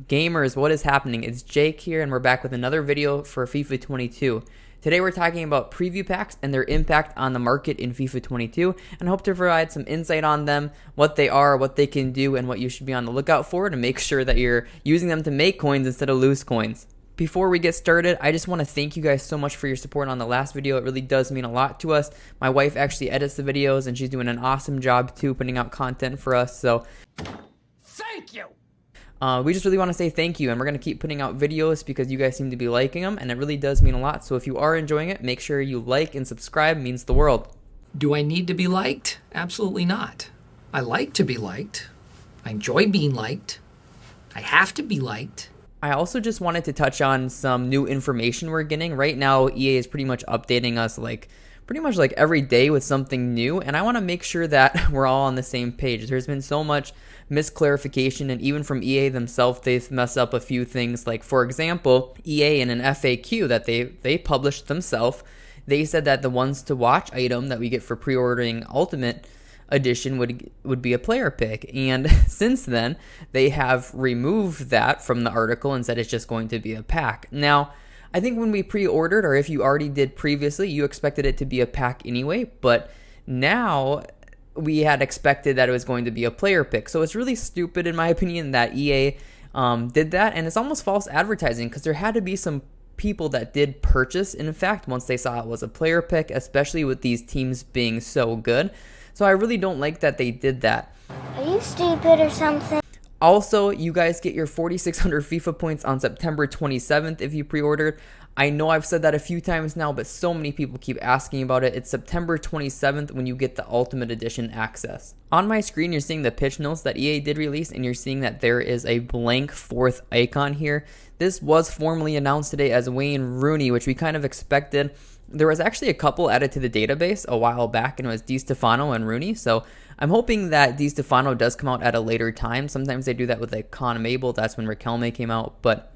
Gamers, what is happening? It's Jake here, and we're back with another video for FIFA 22. Today we're talking about preview packs and their impact on the market in FIFA 22, and hope to provide some insight on them, what they are, what they can do, and what you should be on the lookout for to make sure that you're using them to make coins instead of lose coins. Before we get started, I just want to thank you guys so much for your support on the last video. It really does mean a lot to us. My wife actually edits the videos, and she's doing an awesome job too, putting out content for us, so thank you! We just really want to say thank you, and we're going to keep putting out videos because you guys seem to be liking them, and it really does mean a lot. So if you are enjoying it, make sure you like and subscribe. It means the world. Do I need to be liked? Absolutely not. I like to be liked. I enjoy being liked. I have to be liked. I also just wanted to touch on some new information we're getting. Right now, EA is pretty much updating us pretty much every day with something new, and I want to make sure that we're all on the same page. There's been so much misclarification, and even from EA themselves, they've messed up a few things. Like, for example, EA in an FAQ that they published themselves, they said that the ones to watch item that we get for pre-ordering Ultimate Edition would be a player pick, and since then they have removed that from the article and said it's just going to be a pack. Now, I think when we pre-ordered, or if you already did previously, you expected it to be a pack anyway, but now we had expected that it was going to be a player pick. So it's really stupid, in my opinion, that EA did that, and it's almost false advertising because there had to be some people that did purchase, in fact, once they saw it was a player pick, especially with these teams being so good. So I really don't like that they did that. Are you stupid or something? Also, you guys get your 4,600 FIFA points on September 27th if you pre-ordered. I know I've said that a few times now, but so many people keep asking about it. It's September 27th when you get the Ultimate Edition access. On my screen, you're seeing the pitch notes that EA did release, and you're seeing that there is a blank fourth icon here. This was formally announced today as Wayne Rooney, which we kind of expected. There was actually a couple added to the database a while back, and it was Di Stefano and Rooney. So I'm hoping that Di Stefano does come out at a later time. Sometimes they do that with Con Mabel. That's when Riquelme came out. But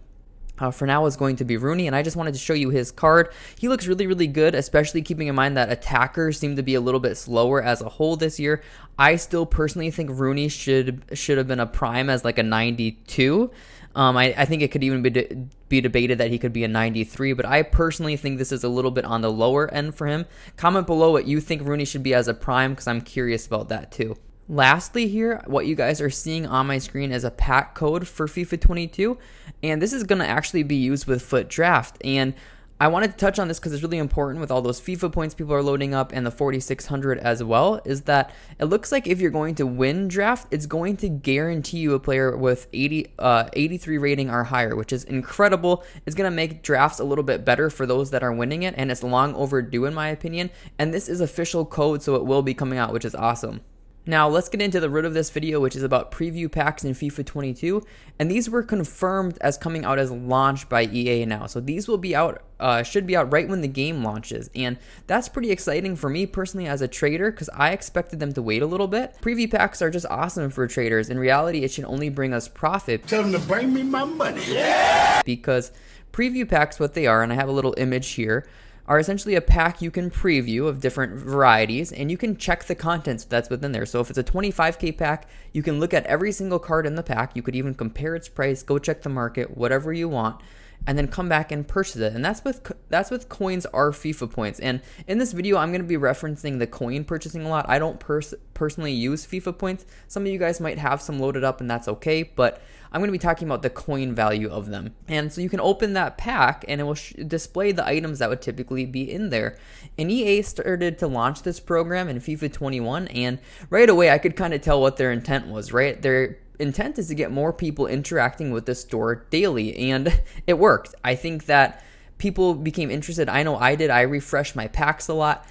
for now, it's going to be Rooney, and I just wanted to show you his card. He looks really, really good, especially keeping in mind that attackers seem to be a little bit slower as a whole this year. I still personally think Rooney should have been a prime as a 92. I think it could even be debated that he could be a 93, but I personally think this is a little bit on the lower end for him. Comment below what you think Rooney should be as a prime, because I'm curious about that too. Lastly here, what you guys are seeing on my screen is a pack code for FIFA 22, and this is going to actually be used with Foot Draft, and I wanted to touch on this because it's really important with all those FIFA points people are loading up and the 4,600 as well, is that it looks like if you're going to win draft, it's going to guarantee you a player with 83 rating or higher, which is incredible. It's going to make drafts a little bit better for those that are winning it, and it's long overdue in my opinion, and this is official code, so it will be coming out, which is awesome. Now, let's get into the root of this video, which is about preview packs in FIFA 22, and these were confirmed as coming out as launched by EA now. So these will be out, should be out right when the game launches, and that's pretty exciting for me personally as a trader because I expected them to wait a little bit. Preview packs are just awesome for traders. In reality, it should only bring us profit. Tell them to bring me my money. Yeah! Because preview packs, what they are, and I have a little image here, are essentially a pack you can preview of different varieties, and you can check the contents that's within there. So if it's a 25k pack, you can look at every single card in the pack. You could even compare its price, go check the market, whatever you want, and then come back and purchase it. And that's with coins are FIFA points. And in this video, I'm going to be referencing the coin purchasing a lot. I don't personally use FIFA points. Some of you guys might have some loaded up, and that's okay, but I'm going to be talking about the coin value of them. And so you can open that pack, and it will display the items that would typically be in there. And EA started to launch this program in FIFA 21, and right away I could kind of tell what their intent was, right? Their intent is to get more people interacting with the store daily, and it worked. I think that people became interested. I know I did. I refreshed my packs a lot.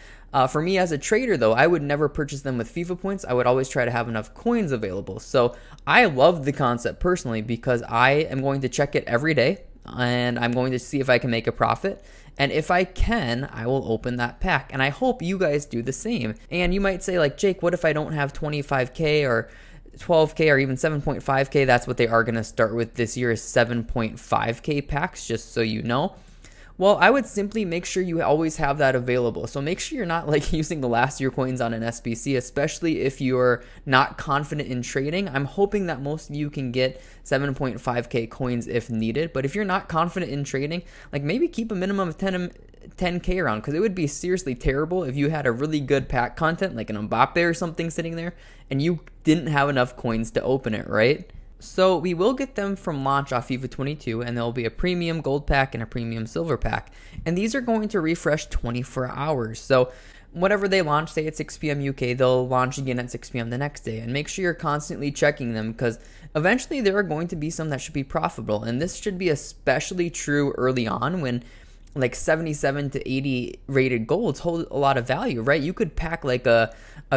For me as a trader though, I would never purchase them with FIFA points. I would always try to have enough coins available. So I love the concept personally because I am going to check it every day, and I'm going to see if I can make a profit. And if I can, I will open that pack. And I hope you guys do the same. And you might say Jake, what if I don't have 25k or 12k or even 7.5k? That's what they are going to start with this year, is 7.5k packs, just so you know. Well, I would simply make sure you always have that available. So make sure you're not like using the last of your coins on an SBC, especially if you're not confident in trading. I'm hoping that most of you can get 7.5k coins if needed. But if you're not confident in trading, like maybe keep a minimum of 10k around, because it would be seriously terrible if you had a really good pack content like an Mbappe or something sitting there and you didn't have enough coins to open it, right? So we will get them from launch off FIFA 22, and there will be a premium gold pack and a premium silver pack. And these are going to refresh 24 hours. So whatever they launch, say at 6 p.m. UK, they'll launch again at 6 p.m. the next day. And make sure you're constantly checking them, because eventually there are going to be some that should be profitable. And this should be especially true early on when like 77 to 80 rated golds hold a lot of value, right? You could pack like a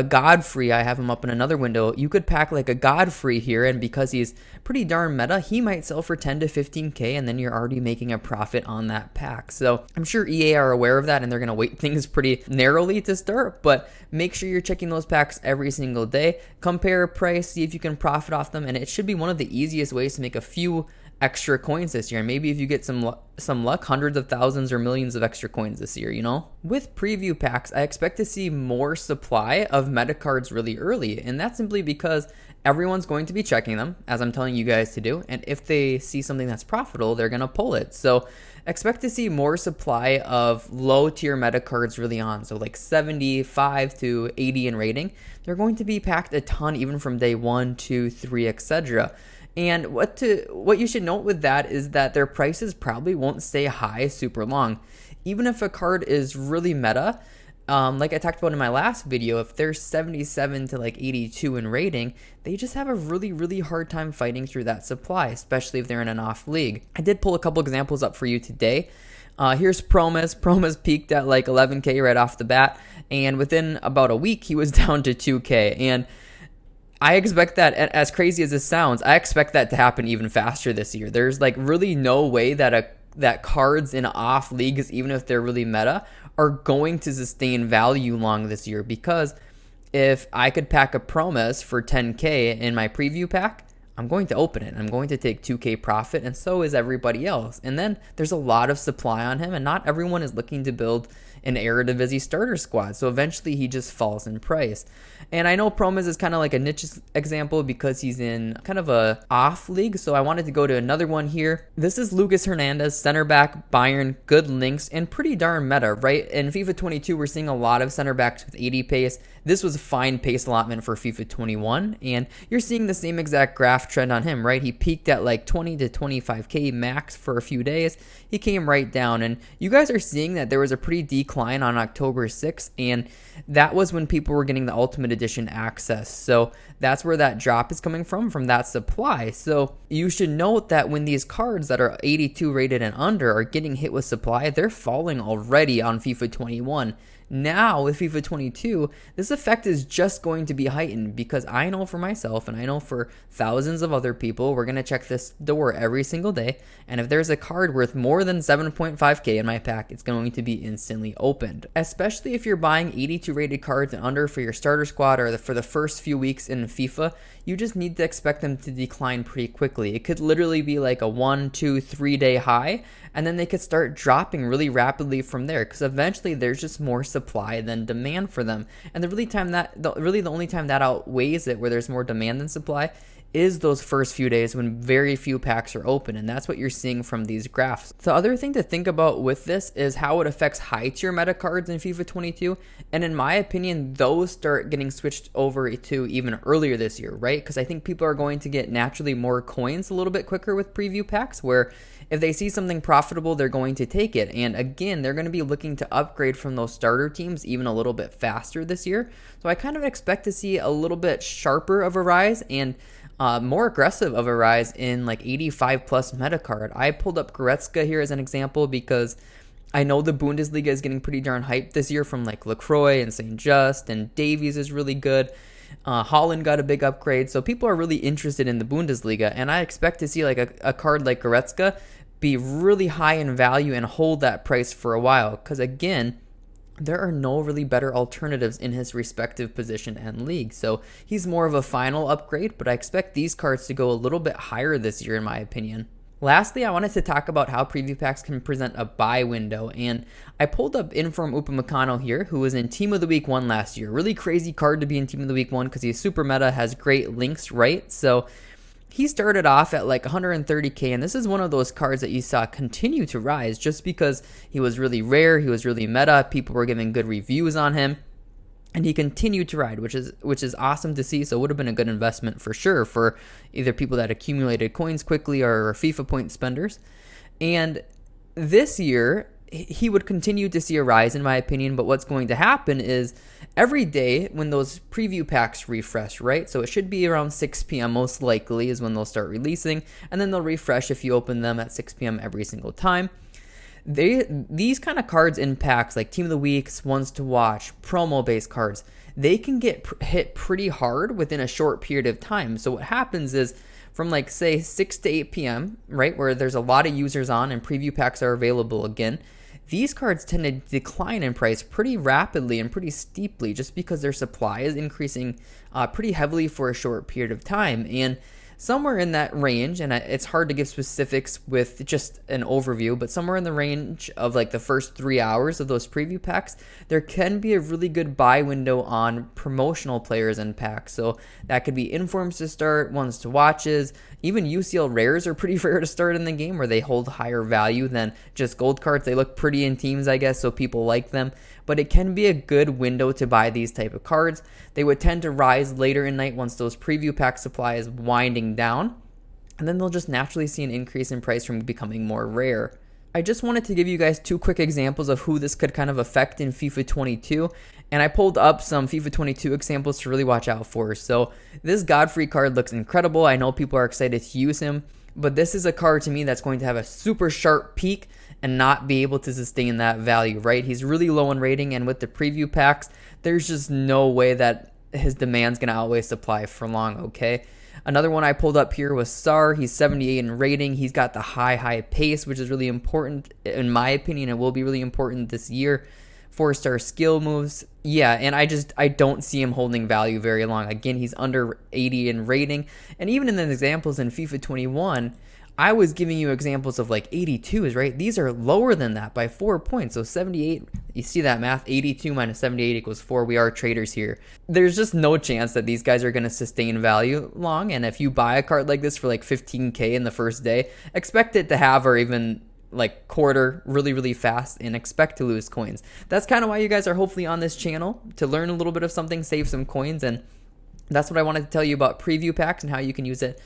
Godfrey. I have him up in another window. You could pack like a Godfrey here, and because he's pretty darn meta, he might sell for 10 to 15k, and then you're already making a profit on that pack. So I'm sure EA are aware of that, and they're going to weight things pretty narrowly to start, but make sure you're checking those packs every single day. Compare price, see if you can profit off them, and it should be one of the easiest ways to make a few extra coins this year. And maybe if you get some luck, hundreds of thousands or millions of extra coins this year, you know? With preview packs, I expect to see more supply of meta cards really early, and that's simply because everyone's going to be checking them, as I'm telling you guys to do, and if they see something that's profitable, they're going to pull it. So expect to see more supply of low tier meta cards really on, so like 75 to 80 in rating. They're going to be packed a ton even from day 1, 2, 3, etc. And what you should note with that is that their prices probably won't stay high super long. Even if a card is really meta, like I talked about in my last video, if they're 77 to like 82 in rating, they just have a really, really hard time fighting through that supply, especially if they're in an off league. I did pull a couple examples up for you today. Here's Promise. Promise peaked at like 11k right off the bat, and within about a week, he was down to 2k. And I expect that, as crazy as this sounds, I expect that to happen even faster this year. There's like really no way that cards in off leagues, even if they're really meta, are going to sustain value long this year, because if I could pack a Promise for 10k in my preview pack, I'm going to open it. I'm going to take 2k profit, and so is everybody else. And then there's a lot of supply on him, and not everyone is looking to build an Eredivisie starter squad. So eventually he just falls in price. And I know Promise is kind of like a niche example because he's in kind of a off league. So I wanted to go to another one here. This is Lucas Hernandez, center back, Bayern, good links, and pretty darn meta, right? In FIFA 22, we're seeing a lot of center backs with 80 pace. This was a fine pace allotment for FIFA 21, and you're seeing the same exact graph trend on him, right? He peaked at like 20 to 25k max for a few days. He came right down, and you guys are seeing that there was a pretty decline on October 6th, and that was when people were getting the Ultimate Edition access. So that's where that drop is coming from that supply. So you should note that when these cards that are 82 rated and under are getting hit with supply, they're falling already on FIFA 21. Now with FIFA 22, this effect is just going to be heightened, because I know for myself, and I know for thousands of other people, we're going to check this door every single day, and if there's a card worth more than 7.5k in my pack, it's going to be instantly opened. Especially if you're buying 82 rated cards and under for your starter squad or for the first few weeks in FIFA, you just need to expect them to decline pretty quickly. It could literally be like a 1, 2, 3 day high, and then they could start dropping really rapidly from there, because eventually there's just more supply than demand for them. And the only time that outweighs it, where there's more demand than supply, is those first few days when very few packs are open, and that's what you're seeing from these graphs. The other thing to think about with this is how it affects high tier meta cards in FIFA 22, and in my opinion, those start getting switched over to even earlier this year, right? Because I think people are going to get naturally more coins a little bit quicker with preview packs, where if they see something profitable, they're going to take it. And again, they're going to be looking to upgrade from those starter teams even a little bit faster this year. So I kind of expect to see a little bit sharper of a rise and more aggressive of a rise in like 85 plus meta card. I pulled up Goretzka here as an example because I know the Bundesliga is getting pretty darn hyped this year from like LaCroix and St. Just, and Davies is really good. Holland got a big upgrade, so people are really interested in the Bundesliga, and I expect to see like a card like Goretzka be really high in value and hold that price for a while, because again, there are no really better alternatives in his respective position and league. So he's more of a final upgrade, but I expect these cards to go a little bit higher this year in my opinion. Lastly, I wanted to talk about how preview packs can present a buy window, and I pulled up Inform Upamecano here, who was in Team of the Week 1 last year. Really crazy card to be in Team of the Week 1 because he's super meta, has great links, right? So he started off at like 130k, and this is one of those cards that you saw continue to rise just because he was really rare, he was really meta, people were giving good reviews on him. And he continued to ride, which is awesome to see. So it would have been a good investment for sure for either people that accumulated coins quickly or FIFA point spenders. And this year, he would continue to see a rise, in my opinion. But what's going to happen is every day when those preview packs refresh, right? So it should be around 6 p.m. most likely is when they'll start releasing. And then they'll refresh if you open them at 6 p.m. every single time. These kind of cards in packs, like Team of the Weeks, ones to watch, promo-based cards, they can get hit pretty hard within a short period of time. So what happens is from like say 6 to 8 p.m., right, where there's a lot of users on and preview packs are available again, these cards tend to decline in price pretty rapidly and pretty steeply just because their supply is increasing pretty heavily for a short period of time. And somewhere in that range, and it's hard to give specifics with just an overview, but somewhere in the range of like the first 3 hours of those preview packs, there can be a really good buy window on promotional players in packs. So that could be informs to start, ones to watches, even UCL rares are pretty rare to start in the game where they hold higher value than just gold cards. They look pretty in teams, I guess, so people like them. But it can be a good window to buy these type of cards. They would tend to rise later in night once those preview pack supply is winding down, and then they'll just naturally see an increase in price from becoming more rare. I just wanted to give you guys 2 quick examples of who this could kind of affect in FIFA 22, and I pulled up some FIFA 22 examples to really watch out for. So this Godfrey card looks incredible. I know people are excited to use him, but this is a card to me that's going to have a super sharp peak and not be able to sustain that value, right? He's really low in rating, and with the preview packs, there's just no way that his demand's going to outweigh supply for long, okay? Another one I pulled up here was Sar. He's 78 in rating. He's got the high pace, which is really important, in my opinion. It will be really important this year. 4-star skill moves. Yeah, and I don't see him holding value very long. Again, he's under 80 in rating. And even in the examples in FIFA 21, I was giving you examples of like 82s, right? These are lower than that by 4 points. So 78, you see that math, 82 minus 78 equals 4. We are traders here. There's just no chance that these guys are going to sustain value long. And if you buy a card like this for like 15K in the first day, expect it to have or even like quarter really fast and expect to lose coins. That's kind of why you guys are hopefully on this channel, to learn a little bit of something, save some coins, and that's what I wanted to tell you about preview packs and how you can use it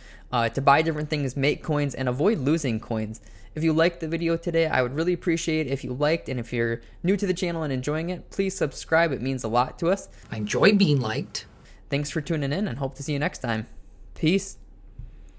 to buy different things, make coins, and avoid losing coins. If you liked the video today, I would really appreciate it if you liked, and if you're new to the channel and enjoying it, please subscribe. It means a lot to us. I enjoy being liked. Thanks for tuning in, and hope to see you next time. Peace.